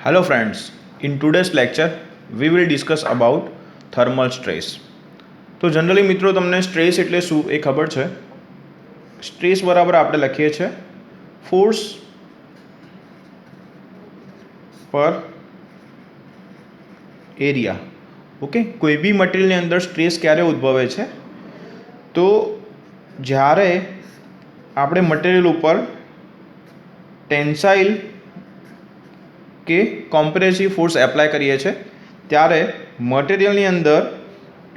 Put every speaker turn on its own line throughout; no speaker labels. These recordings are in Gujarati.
Hello friends, in today's lecture we will discuss about thermal stress. તો જનરલી મિત્રો તમને સ્ટ્રેસ એટલે શું એ ખબર છે. સ્ટ્રેસ બરાબર આપણે લખીએ છીએ ફોર્સ પર એરિયા. ઓકે, કોઈ બી મટીરિયલની અંદર સ્ટ્રેસ ક્યારે ઉદ્ભવે છે તો જ્યારે આપણે મટીરિયલ ઉપર ટેન્સાઇલ કે કોમ્પ્રેસિવ ફોર્સ એપ્લાય કરીએ છીએ ત્યારે મટીરિયલની અંદર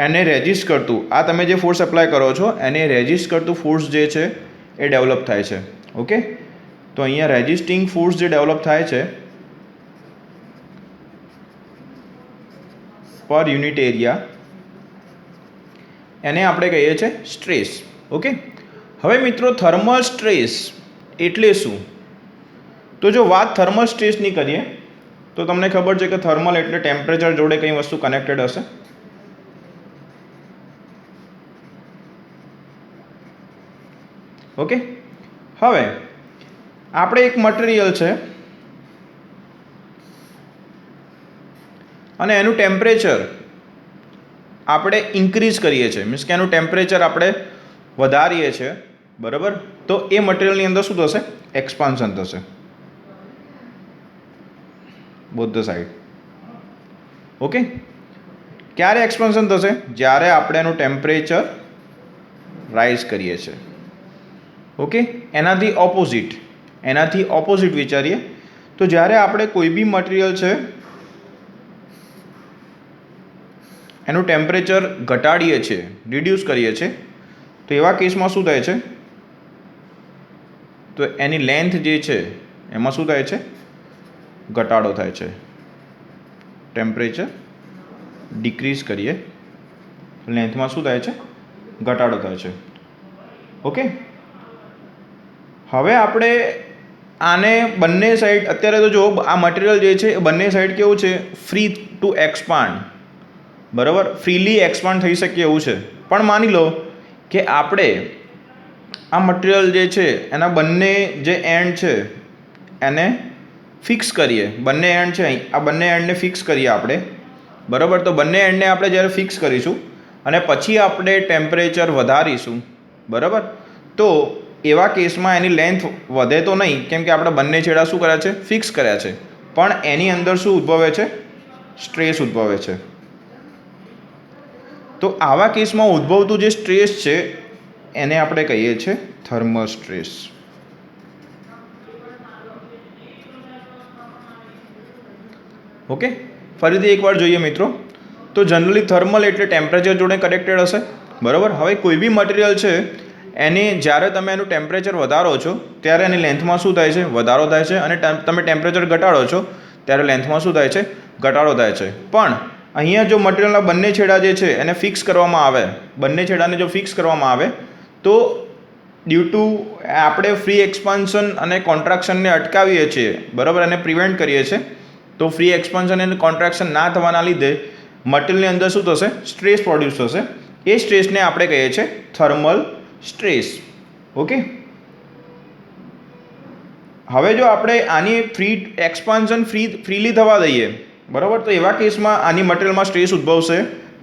એને રેઝિસ્ટ કરતું, આ તમે જે ફોર્સ એપ્લાય કરો છો એને રેઝિસ્ટ કરતું ફોર્સ જે છે એ ડેવલપ થાય છે. ઓકે, તો અહીંયા રેઝિસ્ટિંગ ફોર્સ જે ડેવલપ થાય છે પર યુનિટ એરિયા એને આપણે કહીએ છીએ સ્ટ્રેસ. ઓકે, હવે મિત્રો થર્મલ સ્ટ્રેસ એટલે શું? તો જો વાત થર્મલ સ્ટ્રેસની કરીએ તો તમને ખબર છે કે થર્મલ એટલે ટેમ્પરેચર જોડે કઈ વસ્તુ કનેક્ટેડ હશે. ઓકે, હવે આપણે એક મટીરિયલ છે અને એનું ટેમ્પરેચર આપણે ઇન્ક્રીઝ કરીએ છીએ, મીન્સ કે એનું ટેમ્પરેચર આપણે વધારીએ છીએ, બરાબર? તો એ મટીરિયલની અંદર શું થશે? એક્સપાન્શન થશે બોથ ધ સાઈડ. ઓકે, ક્યારે એક્સપાન્શન થશે? જ્યારે આપણે એનું ટેમ્પરેચર રાઇઝ કરીએ છીએ. ઓકે, એનાથી ઓપોઝિટ વિચારીએ તો જ્યારે આપણે કોઈ બી મટીરિયલ છે એનું ટેમ્પરેચર ઘટાડીએ છીએ, રિડ્યુસ કરીએ છીએ, તો એવા કેસમાં શું થાય છે? તો એની લેન્થ જે છે એમાં શું થાય છે? ઘટાડો થાય છે. ટેમ્પરેચર ડિક્રીઝ કરીએ લેન્થમાં શું થાય છે? ઘટાડો થાય છે. ઓકે, હવે આપણે આને બંને સાઈડ, અત્યારે તો જો આ મટીરિયલ જે છે એ બંને સાઈડ કેવું છે? ફ્રી ટુ એક્સપાન્ડ, બરાબર? ફ્રીલી એક્સપાન્ડ થઈ શકે એવું છે. પણ માની લો કે આપણે આ મટીરિયલ જે છે એના બંને જે એન્ડ છે એને ફિક્સ કરીએ, બંને એન્ડ છે આ બંને એન્ડને ફિક્સ કરીએ આપણે, બરાબર? તો બંને એન્ડને આપણે જ્યારે ફિક્સ કરીશું અને પછી આપણે ટેમ્પરેચર વધારીશું, બરાબર? તો એવા કેસમાં એની લેન્થ વધે તો નહીં, કેમ કે આપણે બંને છેડા શું કર્યા છે? ફિક્સ કર્યા છે, પણ એની અંદર શું ઉદ્ભવે છે? સ્ટ્રેસ ઉદ્ભવે છે. તો આવા કેસમાં ઉદ્ભવતું જે સ્ટ્રેસ છે એને આપણે કહીએ છીએ થર્મલ સ્ટ્રેસ. ઓકે, ફરીથી એકવાર જોઈએ મિત્રો. તો જનરલી થર્મલ એટલે ટેમ્પરેચર જોડે કનેક્ટેડ હશે, બરાબર? હવે કોઈ બી મટીરિયલ છે એની જ્યારે તમે એનું ટેમ્પરેચર વધારો છો ત્યારે એની લેન્થમાં શું થાય છે? વધારો થાય છે. અને તમે ટેમ્પરેચર ઘટાડો છો ત્યારે લેન્થમાં શું થાય છે? ઘટાડો થાય છે. પણ અહીંયા જો મટીરિયલના બંને છેડા જે છે એને ફિક્સ કરવામાં આવે, બંને છેડાને જો ફિક્સ કરવામાં આવે તો ડ્યુ ટુ આપણે ફ્રી એક્સપાન્શન અને કોન્ટ્રાક્શનને અટકાવીએ છીએ, બરાબર? એને પ્રિવેન્ટ કરીએ છીએ. તો ફ્રી એક્સપાન્શન અને કોન્ટ્રાક્શન ના થવાના લીધે મટીરિયલની અંદર શું થશે? સ્ટ્રેસ પ્રોડ્યુસ થશે. એ સ્ટ્રેસને આપણે કહીએ છીએ થર્મલ સ્ટ્રેસ. ઓકે, હવે જો આપણે આની ફ્રી એક્સપાન્શન ફ્રીલી થવા દઈએ, બરાબર, તો એવા કેસમાં આની મટીરિયલમાં સ્ટ્રેસ ઉદ્ભવશે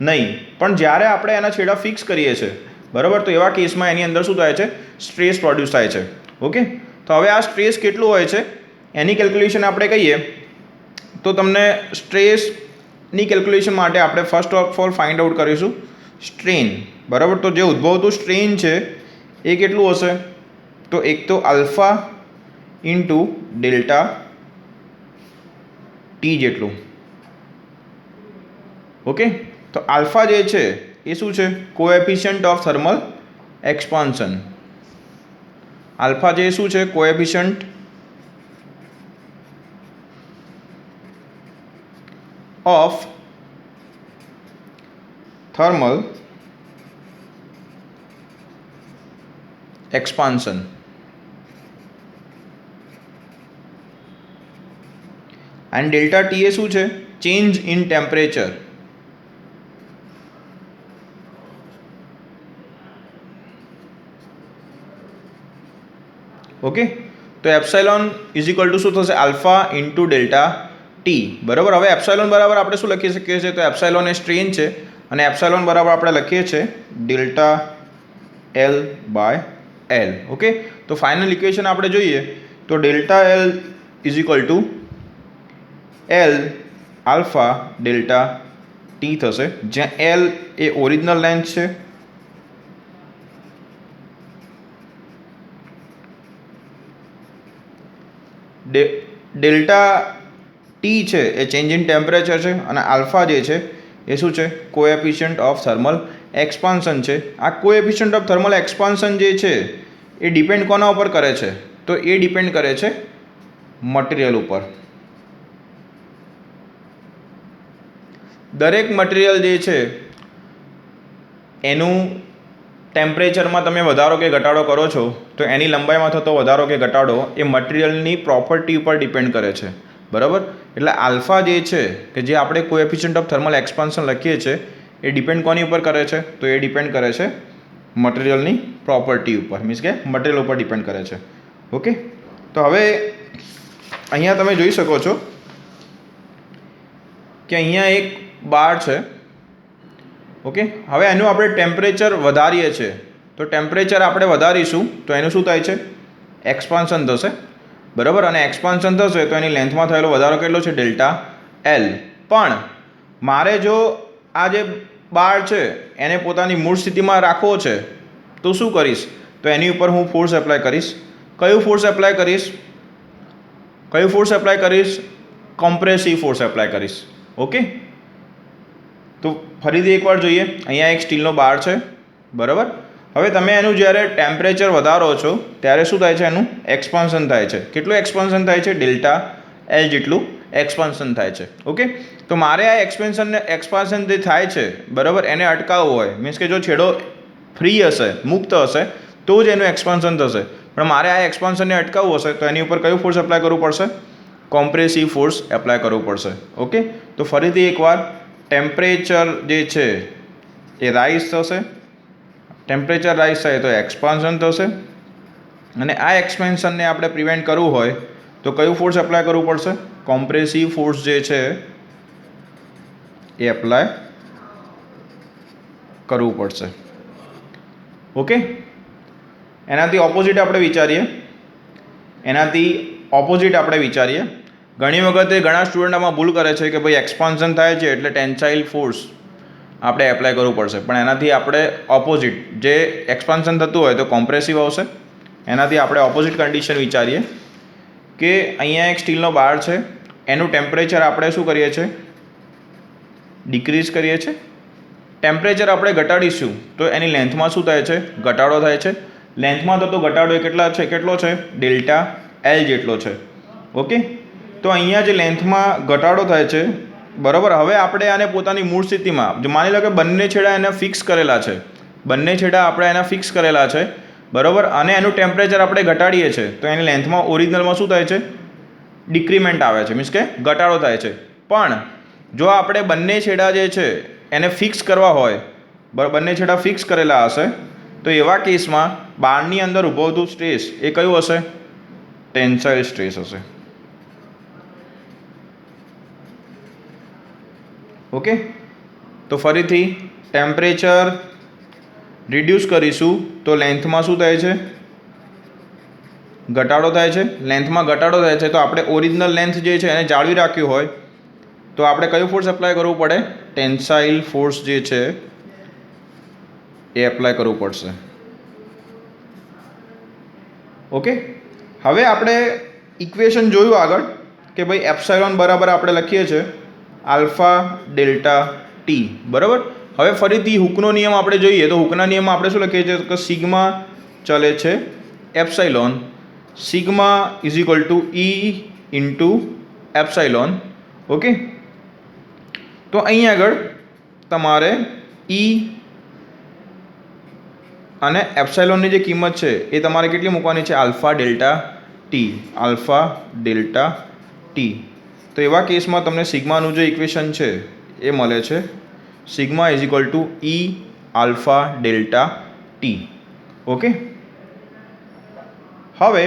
નહીં. પણ જ્યારે આપણે એના છેડા ફિક્સ કરીએ છીએ, બરાબર, તો એવા કેસમાં એની અંદર શું થાય છે? સ્ટ્રેસ પ્રોડ્યુસ થાય છે. ઓકે, તો હવે આ સ્ટ્રેસ કેટલું હોય છે એની કેલ્ક્યુલેશન આપણે કહીએ તો તમને સ્ટ્રેસની કેલ્ક્યુલેશન માટે આપણે first of all find out કરીશું સ્ટ્રેન, બરાબર? તો જે ઉદ્ભવતું સ્ટ્રેન છે એ કેટલું હશે? તો એક તો આલ્ફા ઇન્ટુ ડેલ્ટા ટી જેટલું. ઓકે, તો આલ્ફા જે છે એ શું છે? Coefficient of thermal expansion. Alpha જે શું છે? Coefficient of thermal expansion. And delta T એ શું છે? Change in temperature. ઓકે, તો એપ્સાઇલોન ઇઝ ઇક્વલ ટુ શું થશે? આલ્ફા ઇન્ટુ ડેલ્ટા ટી, બરાબર. હવે એપ્સાઇલોન બરાબર આપણે શું લખી શકીએ છીએ? તો એપ્સાઇલોન એ સ્ટ્રેન છે અને એપ્સાઇલોન બરાબર આપણે લખીએ છીએ delta L by L. Okay, તો ફાઇનલ ઇક્વેશન આપણે જોઈએ તો delta L is equal to L alpha delta T થશે, જ્યાં એલ એ ઓરિજિનલ લેન્થ છે, ડેલ્ટા ટી છે એ ચેન્જ ઇન ટેમ્પરેચર છે અને આલ્ફા જે છે એ શું છે? કોએફિશિયન્ટ ઓફ થર્મલ એક્સપાન્શન છે. આ કોએફિશિયન્ટ ઓફ થર્મલ એક્સપાન્શન જે છે એ ડિપેન્ડ કોના ઉપર કરે છે? તો એ ડિપેન્ડ કરે છે મટીરિયલ ઉપર. દરેક મટીરિયલ જે છે એનું ટેમ્પરેચરમાં તમે વધારો કે ઘટાડો કરો છો તો એની લંબાઈમાં થતો વધારો કે ઘટાડો એ મટીરિયલની પ્રોપર્ટી ઉપર ડિપેન્ડ કરે છે, બરાબર. એટલે આલ્ફા જે છે કે જે આપણે કોએફિશિયન્ટ ઓફ થર્મલ એક્સપાન્શન લખીએ છીએ એ ડિપેન્ડ કોની ઉપર કરે છે? તો એ ડિપેન્ડ કરે છે મટીરિયલની પ્રોપર્ટી ઉપર, મીન્સ કે મટીરિયલ ઉપર ડિપેન્ડ કરે છે. ઓકે, તો હવે અહીંયા તમે જોઈ શકો છો કે અહીંયા એક બાર છે. ઓકે, હવે એનું આપણે ટેમ્પરેચર વધારીએ છીએ તો ટેમ્પરેચર આપણે વધારીશું તો એનું શું થાય છે? એક્સપાન્શન થશે, બરાબર. અને એક્સપાન્શન થશે તો એની લેન્થમાં થયેલો વધારો કેટલો છે? Delta L. પણ મારે જો આ જે બાર છે એને પોતાની મૂળ સ્થિતિમાં રાખવો છે તો શું કરીશ? તો એની ઉપર હું ફોર્સ એપ્લાય કરીશ. કયું ફોર્સ એપ્લાય કરીશ? કયું ફોર્સ એપ્લાય કરીશ? કોમ્પ્રેસિવ ફોર્સ એપ્લાય કરીશ. ઓકે, તો ફરીથી એકવાર જોઈએ. અહીંયા એક સ્ટીલનો બાર છે, બરાબર. હવે તમે એનું જ્યારે ટેમ્પરેચર વધારો છો ત્યારે શું થાય છે? એનું એક્સપાન્શન થાય છે. કેટલું એક્સપાન્શન થાય છે? ડેલ્ટા એલ જેટલું એક્સપાન્શન થાય છે. ઓકે, તો મારે આ એક્સપાન્શન જે થાય છે, બરાબર, એને અટકાવવું હોય, મીન્સ કે જો છેડો ફ્રી હશે, મુક્ત હશે તો જ એનું એક્સપાન્શન થશે. પણ મારે આ એક્સપાન્શનને અટકાવવું હશે તો એની ઉપર કયું ફોર્સ એપ્લાય કરવું પડશે? કોમ્પ્રેસિવ ફોર્સ એપ્લાય કરવું પડશે. ઓકે, તો ફરીથી એકવાર ટેમ્પરેચર જે છે એ રાઇઝ થશે. ટેમ્પરેચર રાઇઝ થાય તો એક્સપાન્શન થશે અને આ એક્સપેન્શનને આપણે પ્રિવેન્ટ કરવું હોય તો કયું ફોર્સ એપ્લાય કરવું પડશે? કોમ્પ્રેસિવ ફોર્સ જે છે એ એપ્લાય કરવું પડશે. ઓકે, એનાથી ઓપોઝિટ આપણે વિચારીએ. ઘણી વખતે ઘણા સ્ટુડન્ટ આમાં ભૂલ કરે છે કે ભાઈ એક્સપાન્શન થાય છે એટલે ટેન્સાઇલ ફોર્સ આપણે એપ્લાય કરવું પડશે, પણ એનાથી આપણે ઓપોઝિટ, જે એક્સપાન્શન થતું હોય તો કોમ્પ્રેસિવ આવશે. એનાથી આપણે ઓપોઝિટ કન્ડિશન વિચારીએ કે અહીંયા એક સ્ટીલનો બાર છે, એનું ટેમ્પરેચર આપણે શું કરીએ છીએ? ડિક્રીઝ કરીએ છીએ. ટેમ્પરેચર આપણે ઘટાડીશું તો એની લેન્થમાં શું થાય છે? ઘટાડો થાય છે. લેન્થમાં થતો ઘટાડો એ કેટલો છે? ડેલ્ટા એલ જેટલો છે. ઓકે, તો અહીંયા જે લેન્થમાં ઘટાડો થાય છે, બરાબર. હવે આપણે આને પોતાની મૂળ સ્થિતિમાં, જો માની લો કે બંને છેડા એને ફિક્સ કરેલા છે, બરાબર, અને એનું ટેમ્પરેચર આપણે ઘટાડીએ છીએ તો એની લેન્થમાં ઓરિજિનલમાં શું થાય છે? ડિક્રીમેન્ટ આવે છે, મીન્સ કે ઘટાડો થાય છે. પણ જો આપણે બંને છેડા જે છે એને ફિક્સ કરવા હોય, બંને છેડા ફિક્સ કરેલા હશે તો એવા કેસમાં બારની અંદર ઉદ્ભવતું સ્ટ્રેસ એ કયું હશે? ટેન્સાઇલ સ્ટ્રેસ હશે. ઓકે, તો ફરીથી ટેમ્પરેચર રિડ્યુસ કરીશું તો લેન્થમાં શું થાય છે? ઘટાડો થાય છે. લેન્થમાં ઘટાડો થાય છે તો આપણે ઓરિજિનલ લેન્થ જે છે એને જાળવી રાખ્યું હોય તો આપણે કયું ફોર્સ એપ્લાય કરવું પડે? ટેન્સાઇલ ફોર્સ જે છે એ એપ્લાય કરવું પડશે. ઓકે, હવે આપણે ઇક્વેશન જોયું આગળ કે ભાઈ એપ્સાઇલોન બરાબર આપણે લખીએ છીએ આલ્ફા ડેલ્ટા ટી, બરાબર. હવે ફરીથી હુકનો નિયમ આપણે જોઈએ તો હુકના નિયમમાં આપણે શું લખીએ છીએ કે સિગ્મા ચલે છે epsilon, sigma is equal to E into epsilon. Okay, તો અહીં આગળ તમારે ઈ અને એપ્સાઇલોનની જે કિંમત છે એ તમારે કેટલી મૂકવાની છે? Alpha delta T. તો એવા કેસમાં તમને સિગ્માનું જે ઇક્વેશન છે એ મળે છે sigma is equal to E alpha delta T. Okay, હવે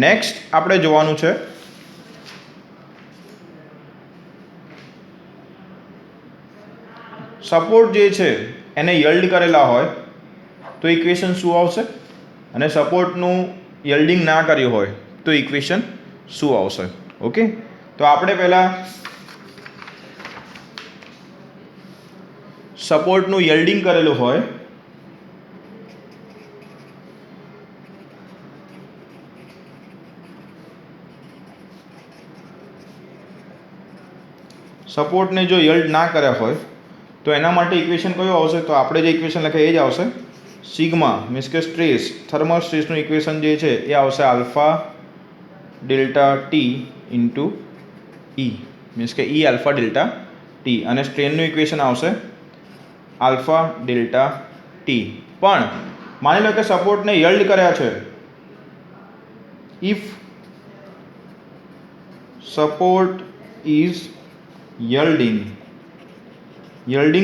નેક્સ્ટ આપણે જોવાનું છે સપોર્ટ જે છે એને યલ્ડ કરેલા હોય તો ઇક્વેશન શું આવશે, અને સપોર્ટનું યલ્ડિંગ ના કર્યું હોય તો ઇક્વેશન શું આવશે. ઓકે, તો આપણે પહેલાં સપોર્ટનું યલ્ડિંગ કરેલું હોય સપોર્ટને જો યલ્ડ ના કર્યા હોય તો એના માટે ઇક્વેશન કયું આવશે, તો આપણે જે ઇક્વેશન લખે એ જ આવશે. સિગ્મા મીન્સ કે સ્ટ્રેસ, થર્મલ સ્ટ્રેસનું ઇક્વેશન જે છે એ આવશે આલ્ફા ડેલ્ટા ટી ઇન્ટુ ઈ મીન્સ કે ઈ આલ્ફા ડેલ્ટા ટી, અને સ્ટ્રેનનું ઇક્વેશન આવશે આલ્ફા ડેલ્ટા ટી. પણ માની લો કે સપોર્ટને યલ્ડ કર્યા છે, ઇફ સપોર્ટ ઇઝ યલ્ડિંગ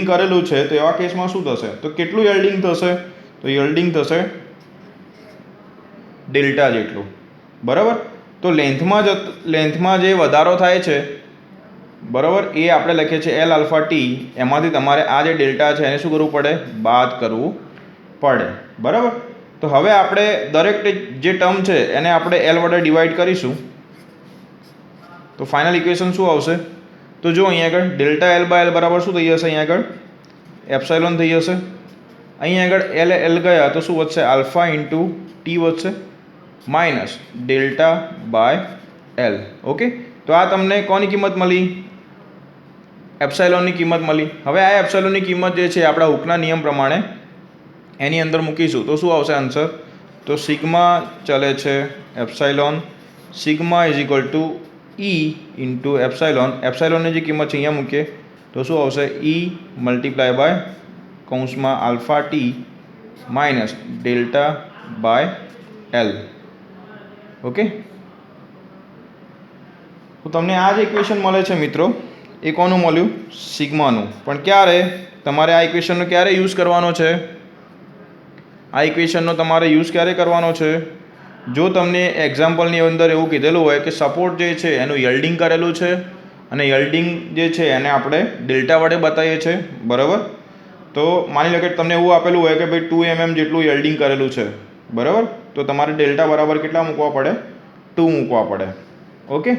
કરેલું છે તો એવા કેસમાં શું થશે, તો કેટલું યલ્ડિંગ થશે, તો યલ્ડિંગ થશે ડેલ્ટા જેટલું. બરાબર, તો લેન્થમાં જે વધારો થાય છે, બરાબર, એ આપણે લખીએ છીએ એલ આલ્ફા ટી. એમાંથી તમારે આ જે ડેલ્ટા છે એને શું કરવું પડે, બાદ કરવું પડે. બરાબર, તો હવે આપણે દરેક જે ટર્મ છે એને આપણે એલ વડે ડિવાઈડ કરીશું તો ફાઇનલ ઇક્વેશન શું આવશે, તો જો અહીંયા આગળ ડેલ્ટા એલ બાય એલ બરાબર શું થઈ જશે, અહીંયા આગળ એપ્સાઇલોન થઈ જશે. અહીંયા આગળ એલ ગયા તો શું વધશે, આલ્ફા ઇન્ટુ ટી વધશે minus delta by L. Okay, તો આ તમને કોની કિંમત મળી, એપ્સાઇલોનની કિંમત મળી. હવે આ એપ્સાઇલોનની કિંમત જે છે આપણા હુકના નિયમ પ્રમાણે એની અંદર મૂકીશું તો શું આવશે આન્સર, તો સિગ્મા ચલે છે epsilon, sigma is equal to E into epsilon. એપ્સાઇલોનની જે કિંમત છે અહીંયા મૂકીએ તો શું આવશે, ઈ મલ્ટીપ્લાય બાય કૌંસમાં alpha T minus delta by L. Okay, તો તમને આ જ ઇક્વેશન મળે છે મિત્રો, એ કોનું મળ્યું, સિગ્માનું. પણ ક્યારે તમારે આ ઇક્વેશનનો ક્યારે યુઝ કરવાનો છે, આ ઇક્વેશનનો તમારે યુઝ ક્યારે કરવાનો છે, જો તમને એક્ઝામ્પલની અંદર એવું કીધેલું હોય કે સપોર્ટ જે છે એનું યલ્ડિંગ કરેલું છે અને યલ્ડિંગ જે છે એને આપણે ડેલ્ટા વડે બતાવીએ છીએ. બરાબર, તો માની લો કે તમને એવું આપેલું હોય કે ભાઈ 2 mm જેટલું યલ્ડિંગ કરેલું છે. બરાબર, તો તમારે ડેલ્ટા બરાબર કેટલા મૂકવા પડે, 2 મૂકવા પડે. ઓકે,